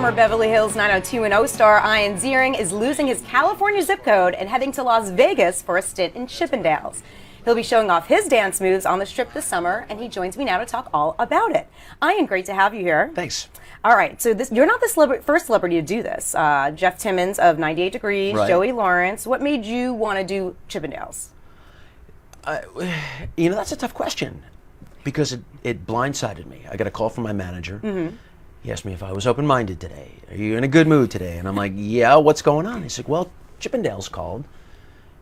Former Beverly Hills 90210 star Ian Ziering is losing his California zip code and heading to Las Vegas for a stint in Chippendales. He'll be showing off his dance moves on the strip this summer, and he joins me now to talk all about it. Ian, great to have you here. Thanks. All right, so you're not the first celebrity to do this. Jeff Timmons of 98 Degrees, right. Joey Lawrence. What made you want to do Chippendales? That's a tough question because it blindsided me. I got a call from my manager. Mm-hmm. He asked me if I was open-minded today. Are you in a good mood today? And I'm like, yeah, what's going on? He said, well, Chippendales called,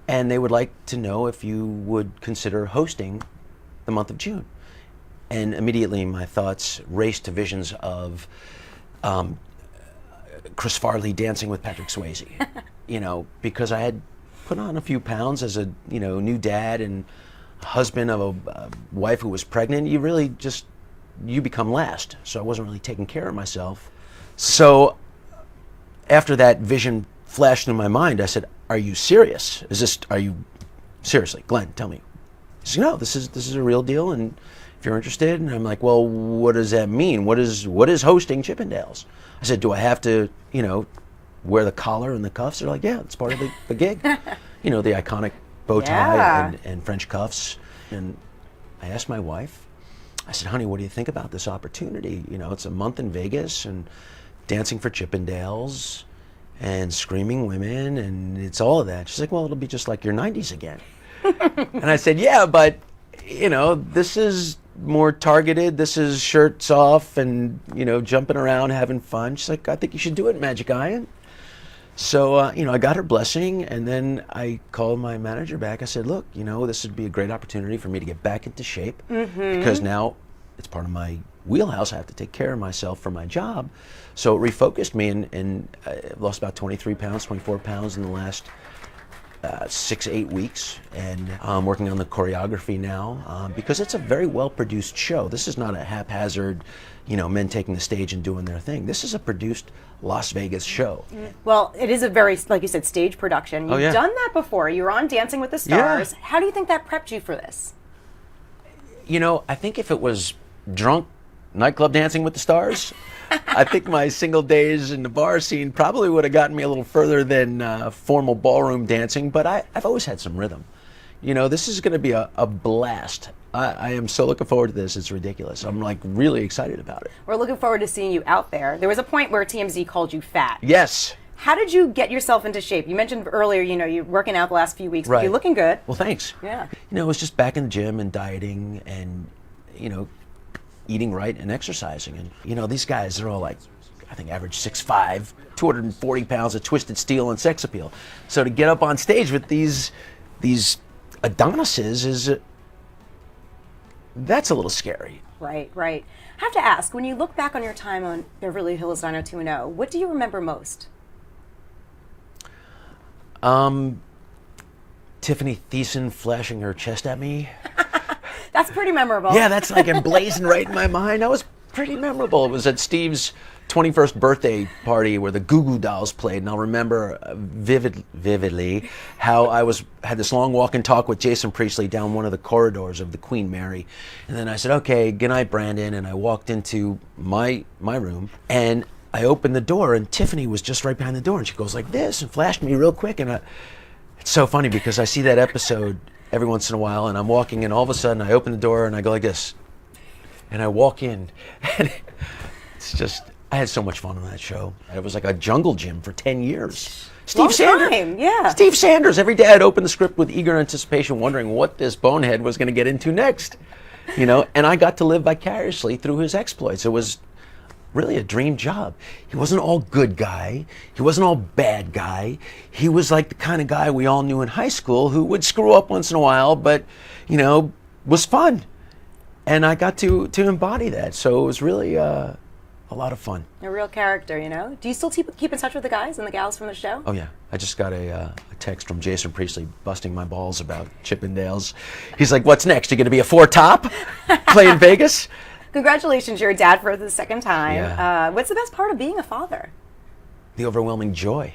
and they would like to know if you would consider hosting the month of June. And immediately my thoughts raced to visions of Chris Farley dancing with Patrick Swayze, because I had put on a few pounds as a new dad and husband of a wife who was pregnant. You become last. So I wasn't really taking care of myself. So after that vision flashed in my mind, I said, are you serious? Seriously, Glenn, tell me. He said, no, this is a real deal, and if you're interested. And I'm like, well, what does that mean? What is hosting Chippendales? I said, do I have to, wear the collar and the cuffs? They're like, yeah, it's part of the gig. The iconic bow tie and French cuffs. And I asked my wife, I said, honey, what do you think about this opportunity? It's a month in Vegas and dancing for Chippendales and screaming women, and it's all of that. She's like, well, it'll be just like your 90s again. And I said, yeah, but, this is more targeted. This is shirts off and, jumping around, having fun. She's like, I think you should do it, Magic Ian. So, I got her blessing, and then I called my manager back. I said, look, this would be a great opportunity for me to get back into shape, because now it's part of my wheelhouse. I have to take care of myself for my job. So it refocused me, and I lost about 24 pounds in the last 6-8 weeks, and I'm working on the choreography now, because it's a very well-produced show. This is not a haphazard, men taking the stage and doing their thing. This is a produced Las Vegas show. Well, it is a very, like you said, stage production. You've done that before. You were on Dancing with the Stars. Yeah. How do you think that prepped you for this? I think if it was drunk nightclub Dancing with the Stars, I think my single days in the bar scene probably would have gotten me a little further than formal ballroom dancing, but I've always had some rhythm. This is going to be a blast. I am so looking forward to this. It's ridiculous. I'm really excited about it. We're looking forward to seeing you out there. There was a point where TMZ called you fat. Yes. How did you get yourself into shape? You mentioned earlier, you're working out the last few weeks, but you're looking good. Well, thanks. Yeah. It was just back in the gym and dieting and, eating right and exercising. And, these guys, they're all I think average 6'5", 240 pounds of twisted steel and sex appeal. So to get up on stage with these Adonises that's a little scary. Right. I have to ask, when you look back on your time on Beverly Hills 90210, what do you remember most? Tiffany Thiessen flashing her chest at me. That's pretty memorable. Yeah, that's emblazoned right in my mind. That was pretty memorable. It was at Steve's 21st birthday party where the Goo Goo Dolls played, and I'll remember vividly how I had this long walk and talk with Jason Priestley down one of the corridors of the Queen Mary, and then I said, okay, good night, Brandon, and I walked into my room, and I opened the door, and Tiffany was just right behind the door, and she goes like this and flashed me real quick, and it's so funny because I see that episode every once in a while, and I'm walking, and all of a sudden I open the door and I go like this, and I walk in, and it's just, I had so much fun on that show. It was like a jungle gym for 10 years. Steve Sanders. Yeah. Steve Sanders. Every day I'd open the script with eager anticipation, wondering what this bonehead was going to get into next. And I got to live vicariously through his exploits. It was really a dream job. He wasn't all good guy. He wasn't all bad guy. He was like the kind of guy we all knew in high school who would screw up once in a while, but, was fun. And I got to embody that. So it was really a lot of fun. A real character, Do you still keep in touch with the guys and the gals from the show? Oh, yeah. I just got a text from Jason Priestley busting my balls about Chippendales. He's like, what's next? You going to be a 4-top? Play in Vegas? Congratulations, you're a dad for the second time. Yeah. What's the best part of being a father? The overwhelming joy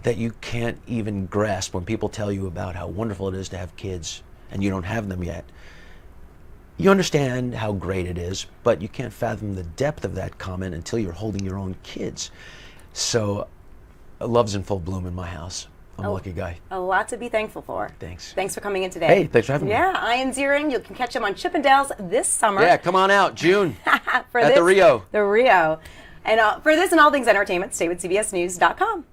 that you can't even grasp when people tell you about how wonderful it is to have kids and you don't have them yet. you understand how great it is, but you can't fathom the depth of that comment until you're holding your own kids. So love's in full bloom in my house. I'm a lucky guy. A lot to be thankful for. Thanks. Thanks for coming in today. Hey, thanks for having me. Yeah, Ian Ziering. You can catch him on Chippendales this summer. Yeah, come on out, June, for at the Rio. The Rio. And for this and all things entertainment, stay with CBSNews.com.